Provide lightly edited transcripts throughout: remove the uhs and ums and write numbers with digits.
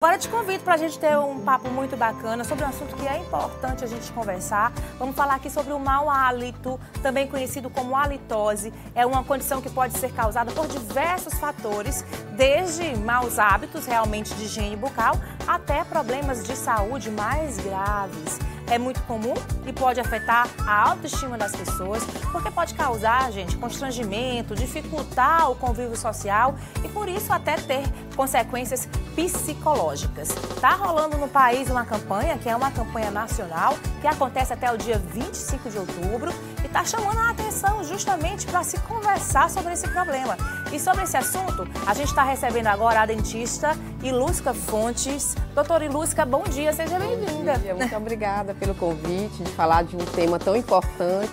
Agora eu te convido para a gente ter um papo muito bacana sobre um assunto que é importante a gente conversar. Vamos falar aqui sobre o mau hálito, também conhecido como halitose. É uma condição que pode ser causada por diversos fatores, desde maus hábitos realmente de higiene bucal até problemas de saúde mais graves. É muito comum e pode afetar a autoestima das pessoas, porque pode causar, gente, constrangimento, dificultar o convívio social e, por isso, até ter consequências psicológicas. Tá rolando no país uma campanha, que é uma campanha nacional, que acontece até o dia 25 de outubro e está chamando a atenção justamente para se conversar sobre esse problema. E sobre esse assunto, a gente está recebendo agora a dentista Ilusca Fontes. Doutora Ilusca, bom dia, seja bem-vinda. Bom dia, muito obrigada pelo convite de falar de um tema tão importante,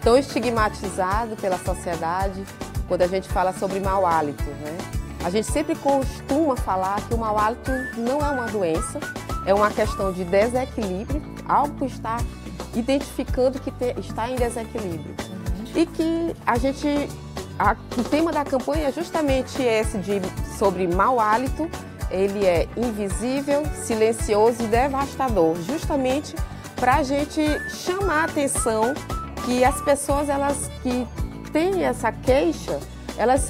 tão estigmatizado pela sociedade, quando a gente fala sobre mau hálito, né? A gente sempre costuma falar que o mau hálito não é uma doença, é uma questão de desequilíbrio, algo está identificando que está em desequilíbrio. E que o tema da campanha é justamente esse sobre mau hálito. Ele é invisível, silencioso e devastador, justamente para a gente chamar a atenção que as pessoas que têm essa queixa, elas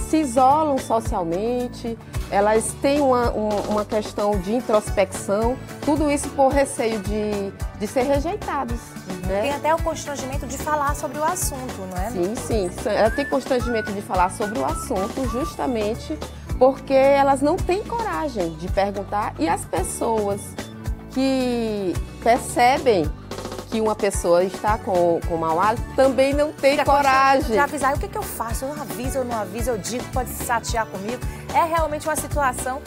se isolam socialmente, elas têm uma questão de introspecção, tudo isso por receio de ser rejeitados. Né? Tem até o constrangimento de falar sobre o assunto, não é? Sim. Ela tem constrangimento de falar sobre o assunto justamente porque elas não têm coragem de perguntar, e as pessoas que percebem que uma pessoa está com mau hálito também não tem coragem. De avisar, o que eu faço? Eu aviso, eu não aviso, eu digo, pode se chatear comigo. É realmente uma situação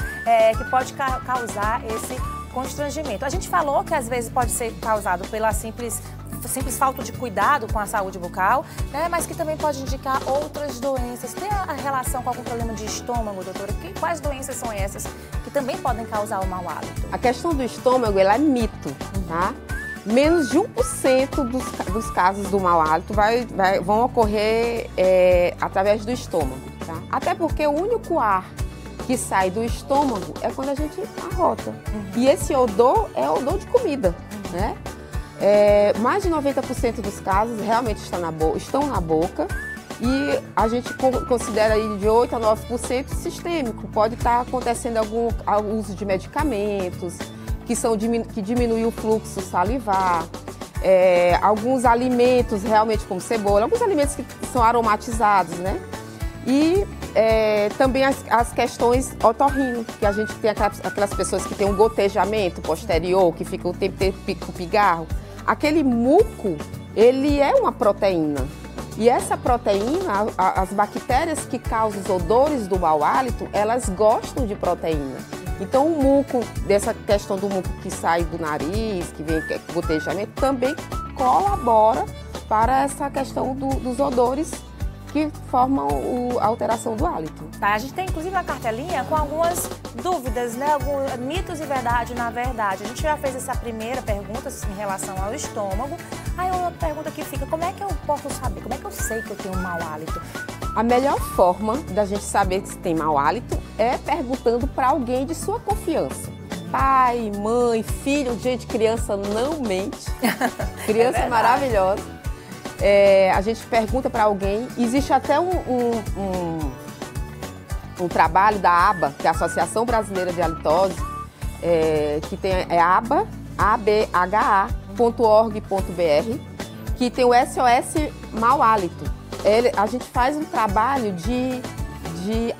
que pode causar esse constrangimento. A gente falou que às vezes pode ser causado pela simples falta de cuidado com a saúde bucal, né? Mas que também pode indicar outras doenças. Tem a relação com algum problema de estômago, doutora? Quais doenças são essas que também podem causar o mau hálito? A questão do estômago, ela é mito, tá? Menos de 1% dos casos do mau hálito vão ocorrer através do estômago, tá? Até porque o único ar que sai do estômago é quando a gente arrota. E esse odor é odor de comida, né? Mais de 90% dos casos realmente estão na boca, e a gente considera aí de 8% a 9% sistêmico. Pode estar acontecendo algum uso de medicamentos que diminuem o fluxo salivar, alguns alimentos realmente como cebola, alguns alimentos que são aromatizados, né? E também as questões otorrino, que a gente tem aquelas pessoas que têm um gotejamento posterior, que fica o tempo com pigarro. Aquele muco, ele é uma proteína. E essa proteína, as bactérias que causam os odores do mau hálito, elas gostam de proteína. Então o muco, dessa questão do muco que sai do nariz, que vem com gotejamento, também colabora para essa questão dos odores que formam a alteração do hálito. Tá, a gente tem inclusive uma cartelinha com algumas dúvidas, né? Alguns mitos e verdade na verdade. A gente já fez essa primeira pergunta em relação ao estômago. Aí uma pergunta que fica, como é que eu posso saber? Como é que eu sei que eu tenho um mau hálito? A melhor forma da gente saber se tem mau hálito é perguntando para alguém de sua confiança. Pai, mãe, filho, gente, criança não mente. Criança é maravilhosa. A gente pergunta para alguém. Existe até um trabalho da ABA, que é a Associação Brasileira de Halitose, que tem abha.org.br, que tem o SOS Mau Hálito. A gente faz um trabalho de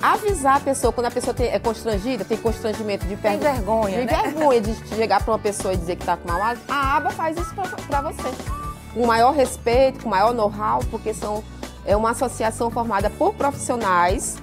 avisar a pessoa, quando a pessoa é constrangida, tem constrangimento de perguntar. Tem vergonha, né? Vergonha de chegar para uma pessoa e dizer que está com mau hálito. A ABA faz isso para você. Com maior respeito, com maior know-how, porque é uma associação formada por profissionais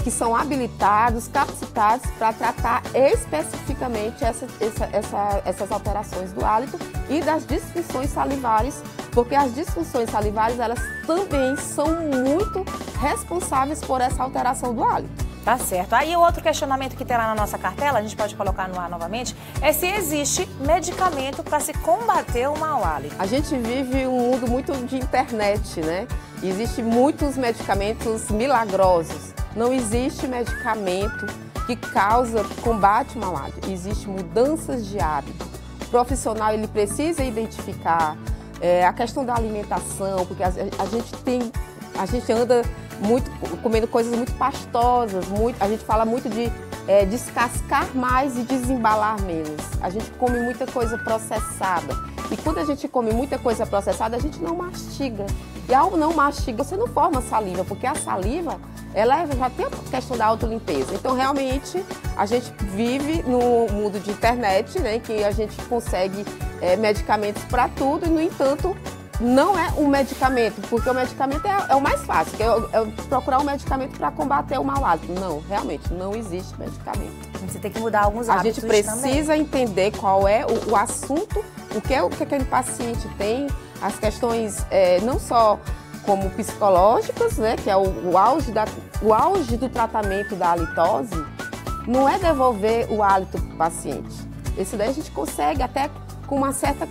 que são habilitados, capacitados para tratar especificamente essas alterações do hálito e das disfunções salivares, porque as disfunções salivares, elas também são muito responsáveis por essa alteração do hálito. Tá certo. Aí o outro questionamento que tem lá na nossa cartela, a gente pode colocar no ar novamente, é se existe medicamento para se combater o mau hálito. A gente vive um mundo muito de internet, né? Existem muitos medicamentos milagrosos. Não existe medicamento que combate o mau hálito. Existem mudanças de hábito. O profissional ele precisa identificar a questão da alimentação, porque a gente anda muito comendo coisas muito pastosas, a gente fala muito de descascar mais e desembalar menos. A gente come muita coisa processada. E quando a gente come muita coisa processada, a gente não mastiga. E ao não mastigar, você não forma saliva, porque a saliva, ela já tem a questão da autolimpeza. Então, realmente, a gente vive no mundo de internet, né, que a gente consegue medicamentos para tudo, e, no entanto, não é um medicamento, porque o medicamento é o mais fácil, que é procurar um medicamento para combater o mau hálito. Não, realmente, não existe medicamento. Você tem que mudar alguns hábitos. A gente precisa entender qual é o assunto, o que aquele paciente tem, as questões não só como psicológicas, né, que é o auge do tratamento da halitose, não é devolver o hálito para o paciente. Esse daí a gente consegue até com uma certa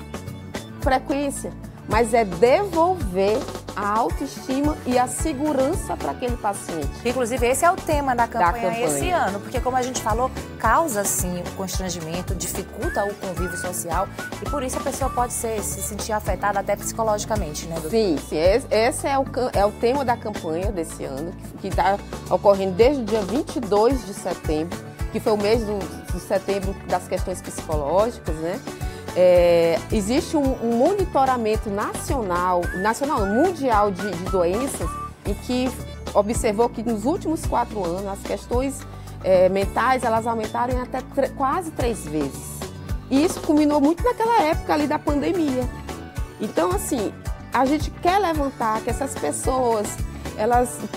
frequência, mas é devolver a autoestima e a segurança para aquele paciente. Inclusive, esse é o tema da campanha esse ano, porque, como a gente falou, causa, sim, o constrangimento, dificulta o convívio social e, por isso, a pessoa pode se sentir afetada até psicologicamente, né, doutor? Sim, sim. Esse é o tema da campanha desse ano, que está ocorrendo desde o dia 22 de setembro, que foi o mês do setembro das questões psicológicas, né? Existe um monitoramento mundial de doenças, em que observou que nos últimos 4 anos as questões mentais elas aumentaram em até quase 3 vezes. E isso culminou muito naquela época ali da pandemia. Então, assim, a gente quer levantar que essas pessoas,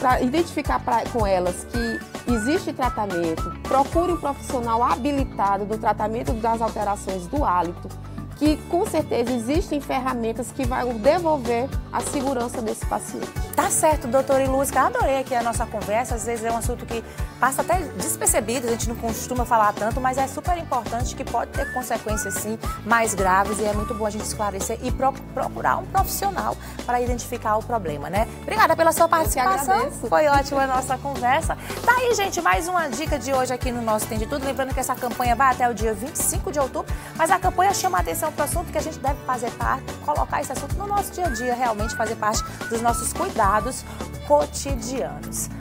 para identificar com elas que existe tratamento, procure um profissional habilitado no tratamento das alterações do hálito, que com certeza existem ferramentas que vão devolver a segurança desse paciente. Tá certo, doutora Ilúcia, adorei aqui a nossa conversa, às vezes é um assunto que passa até despercebido, a gente não costuma falar tanto, mas é super importante, que pode ter consequências sim mais graves, e é muito bom a gente esclarecer e procurar um profissional para identificar o problema, né? Obrigada pela sua participação, foi ótima a nossa conversa. Tá aí, gente, mais uma dica de hoje aqui no nosso Tem de Tudo, lembrando que essa campanha vai até o dia 25 de outubro, mas a campanha chama a atenção para o assunto que a gente deve fazer parte, colocar esse assunto no nosso dia a dia, realmente fazer parte dos nossos cuidados cotidianos.